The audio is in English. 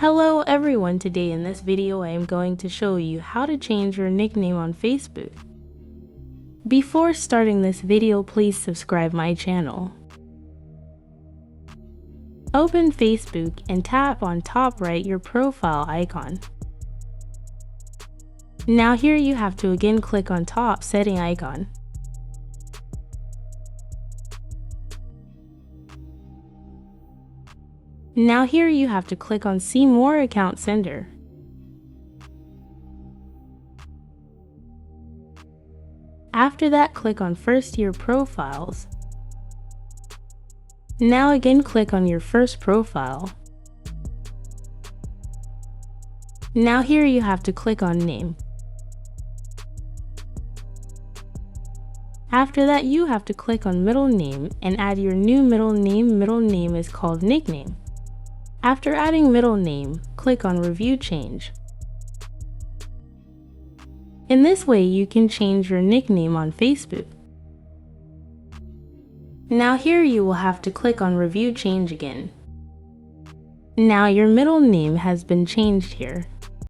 Hello everyone, today in this video I am going to show you how to change your nickname on Facebook. Before starting this video, please subscribe my channel. Open Facebook and tap on top right your profile icon. Now here you have to again click on top setting icon. Now here you have to click on see more account sender. After that, click on first year profiles. Now again click on your first profile. Now here you have to click on name. After that you have to click on middle name and add your new middle name. Middle name is called nickname. After adding middle name, click on review change. In this way you can change your nickname on Facebook. Now here you will have to click on review change again. Now your middle name has been changed here.